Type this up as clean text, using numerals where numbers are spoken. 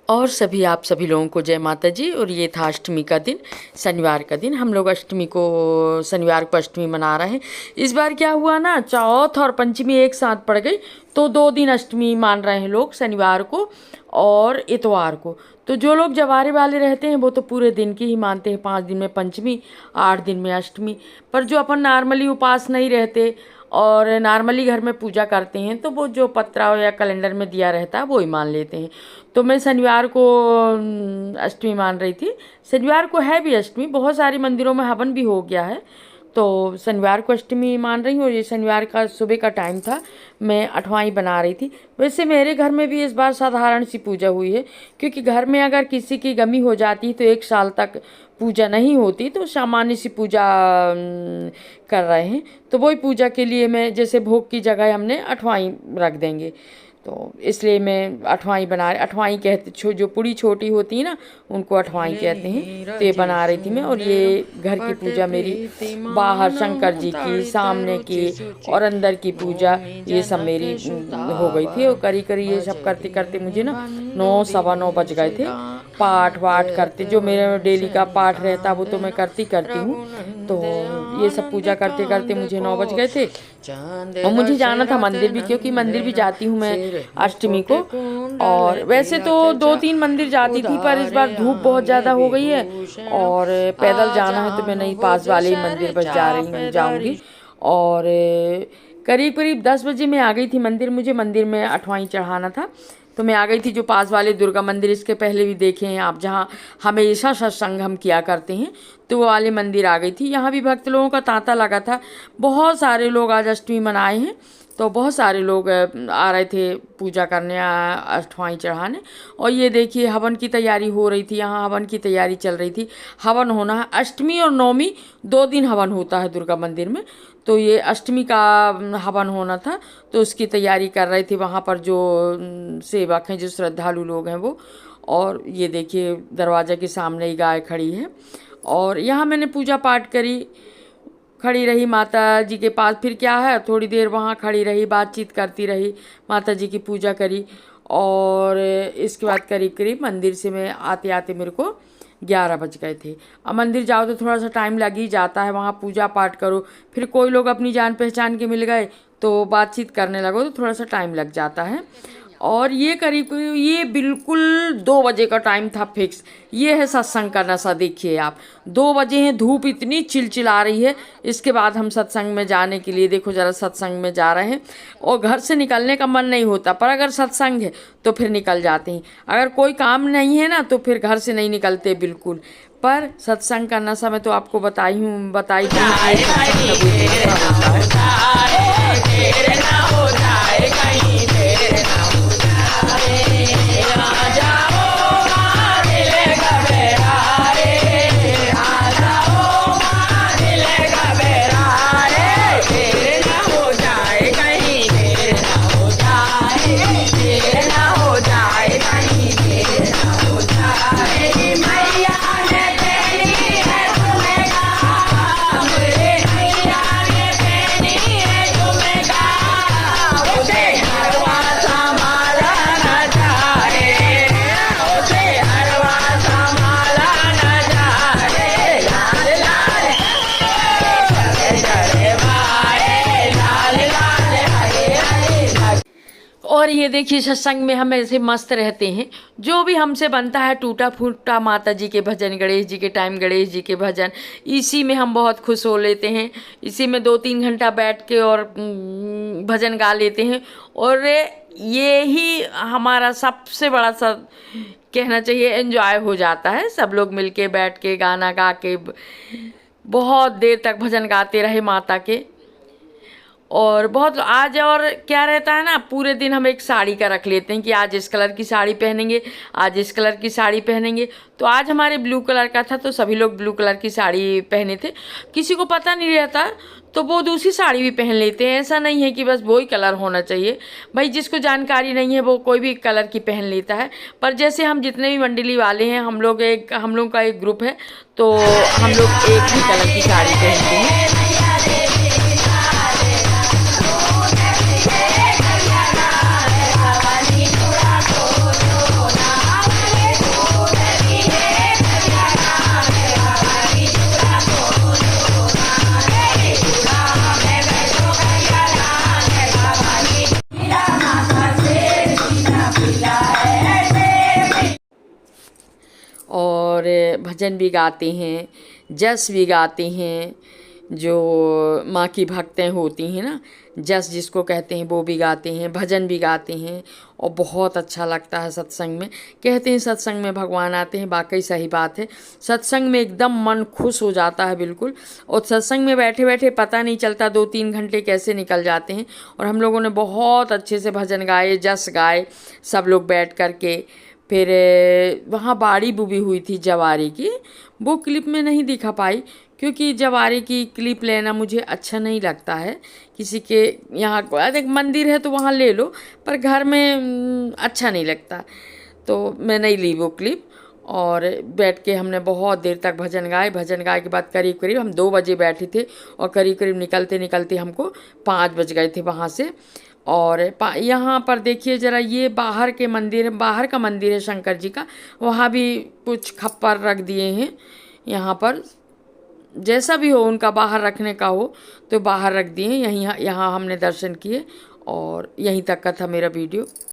और सभी आप सभी लोगों को जय माता जी। और ये था अष्टमी का दिन, शनिवार का दिन। हम लोग अष्टमी को, शनिवार को अष्टमी मना रहे हैं। इस बार क्या हुआ ना, चौथ और पंचमी एक साथ पड़ गई, तो 2 दिन अष्टमी मान रहे हैं लोग, शनिवार को और इतवार को। तो जो लोग जवारे वाले रहते हैं वो तो पूरे दिन की ही मानते हैं, 5 दिन में पंचमी, 8 दिन में अष्टमी। पर जो अपन नॉर्मली उपास नहीं रहते और नॉर्मली घर में पूजा करते हैं, तो वो जो पत्रा या कैलेंडर में दिया रहता है वो ही मान लेते हैं। तो मैं शनिवार को अष्टमी मान रही थी। शनिवार को है भी अष्टमी, बहुत सारे मंदिरों में हवन भी हो गया है, तो शनिवार को अष्टमी मान रही हूँ। और ये शनिवार का सुबह का टाइम था, मैं अठवाई बना रही थी। वैसे मेरे घर में भी इस बार साधारण सी पूजा हुई है, क्योंकि घर में अगर किसी की गमी हो जाती तो 1 साल तक पूजा नहीं होती, तो सामान्य सी पूजा कर रहे हैं। तो वही पूजा के लिए मैं, जैसे भोग की जगह हमने अठवाई रख देंगे, तो इसलिए मैं अठवाई बना रही। अठवाई कहते, जो पूरी छोटी होती है ना, उनको अठवाई कहते हैं। तो ये बना रही थी मैं। और ये घर की पूजा मेरी, बाहर शंकर जी की, सामने की और अंदर की पूजा, ये सब मेरी हो गई थी। और करी ये सब करते करते मुझे ना 9 सवा 9 बज गए थे। पाठ वाठ करते, जो मेरा डेली का पाठ रहता वो तो मैं करती हूँ। तो ये सब पूजा करते करते मुझे 9 बज गए थे। और मुझे जाना था मंदिर भी, क्योंकि मंदिर भी जाती हूँ मैं अष्टमी को। और वैसे तो 2-3 मंदिर जाती थी, पर इस बार धूप बहुत ज़्यादा हो गई है और पैदल जाना है, तो मैं नहीं, पास वाले ही मंदिर बस जाऊँगी। और करीब करीब 10 बजे मैं आ गई थी मंदिर। मुझे मंदिर में अठवाई चढ़ाना था, तो मैं आ गई थी। जो पास वाले दुर्गा मंदिर, इसके पहले भी देखे हैं आप, जहाँ हमेशा सत्संग हम किया करते हैं, तो वो वाले मंदिर आ गई थी। यहाँ भी भक्त लोगों का तांता लगा था। बहुत सारे लोग आज अष्टमी मनाए हैं, तो बहुत सारे लोग आ रहे थे पूजा करने, अष्टवाई चढ़ाने। और ये देखिए हवन की तैयारी हो रही थी, यहाँ हवन की तैयारी चल रही थी। हवन होना है, अष्टमी और नवमी 2 दिन हवन होता है दुर्गा मंदिर में। तो ये अष्टमी का हवन होना था, तो उसकी तैयारी कर रहे थे वहाँ पर जो सेवक हैं, जो श्रद्धालु लोग हैं वो। और ये देखिए दरवाजे के सामने ही गाय खड़ी है। और यहाँ मैंने पूजा पाठ करी, खड़ी रही माता जी के पास। फिर क्या है, थोड़ी देर वहाँ खड़ी रही, बातचीत करती रही, माता जी की पूजा करी। और इसके बाद करीब करीब मंदिर से मैं आते आते मेरे को 11 बज गए थे। अब मंदिर जाओ तो थोड़ा सा टाइम लग ही जाता है, वहाँ पूजा पाठ करो, फिर कोई लोग अपनी जान पहचान के मिल गए तो बातचीत करने लगो, तो थोड़ा सा टाइम लग जाता है। और ये करीब ये बिल्कुल 2 बजे का टाइम था फिक्स। ये है सत्संग का नशा, देखिए आप, 2 बजे हैं, धूप इतनी चिलचिला रही है। इसके बाद हम सत्संग में जाने के लिए, देखो ज़रा, सत्संग में जा रहे हैं। और घर से निकलने का मन नहीं होता, पर अगर सत्संग है तो फिर निकल जाते हैं। अगर कोई काम नहीं है ना, तो फिर घर से नहीं निकलते बिल्कुल। पर सत्संग का नशा मैं तो आपको बताई और ये देखिए सत्संग में हम ऐसे मस्त रहते हैं, जो भी हमसे बनता है टूटा फूटा माता जी के भजन, गणेश जी के टाइम गणेश जी के भजन, इसी में हम बहुत खुश हो लेते हैं। इसी में 2-3 घंटा बैठ के और भजन गा लेते हैं। और ये ही हमारा सबसे बड़ा कहना चाहिए एंजॉय हो जाता है। सब लोग मिलके बैठ के गाना गा के बहुत देर तक भजन गाते रहे माता के। और बहुत आज, और क्या रहता है ना, पूरे दिन हम एक साड़ी का रख लेते हैं कि आज इस कलर की साड़ी पहनेंगे, आज इस कलर की साड़ी पहनेंगे। तो आज हमारे ब्लू कलर का था, तो सभी लोग ब्लू कलर की साड़ी पहने थे। किसी को पता नहीं रहता तो वो दूसरी साड़ी भी पहन लेते हैं। ऐसा नहीं है कि बस वही कलर होना चाहिए, भाई जिसको जानकारी नहीं है वो कोई भी कलर की पहन लेता है। पर जैसे हम जितने भी मंडली वाले हैं, हम लोग का एक ग्रुप है, तो हम लोग एक ही कलर की साड़ी पहनते हैं। भजन भी गाते हैं, जस भी गाते हैं। जो माँ की भक्तें होती हैं ना, जस जिसको कहते हैं, वो भी गाते हैं, भजन भी गाते हैं और बहुत अच्छा लगता है सत्संग में। कहते हैं सत्संग में भगवान आते हैं, वाकई सही बात है। सत्संग में एकदम मन खुश हो जाता है बिल्कुल। और सत्संग में बैठे बैठे पता नहीं चलता 2-3 घंटे कैसे निकल जाते हैं। और हम लोगों ने बहुत अच्छे से भजन गाए, जस गाए, सब लोग बैठ कर के। फिर वहाँ बाड़ी बुबी हुई थी जवारे की, वो क्लिप में नहीं दिखा पाई, क्योंकि जवारे की क्लिप लेना मुझे अच्छा नहीं लगता है। किसी के यहाँ एक मंदिर है तो वहाँ ले लो, पर घर में अच्छा नहीं लगता, तो मैं नहीं ली वो क्लिप। और बैठ के हमने बहुत देर तक भजन गाए। भजन गाए के बाद करीब करीब हम 2 बजे बैठे थे और करीब करीब निकलते निकलते हमको 5 बज गए थे वहाँ से। और यहाँ पर देखिए ज़रा, ये बाहर के मंदिर, बाहर का मंदिर है शंकर जी का, वहाँ भी कुछ खप्पर रख दिए हैं। यहाँ पर जैसा भी हो उनका बाहर रखने का हो तो बाहर रख दिए। यहाँ हमने दर्शन किए और यहीं तक का था मेरा वीडियो।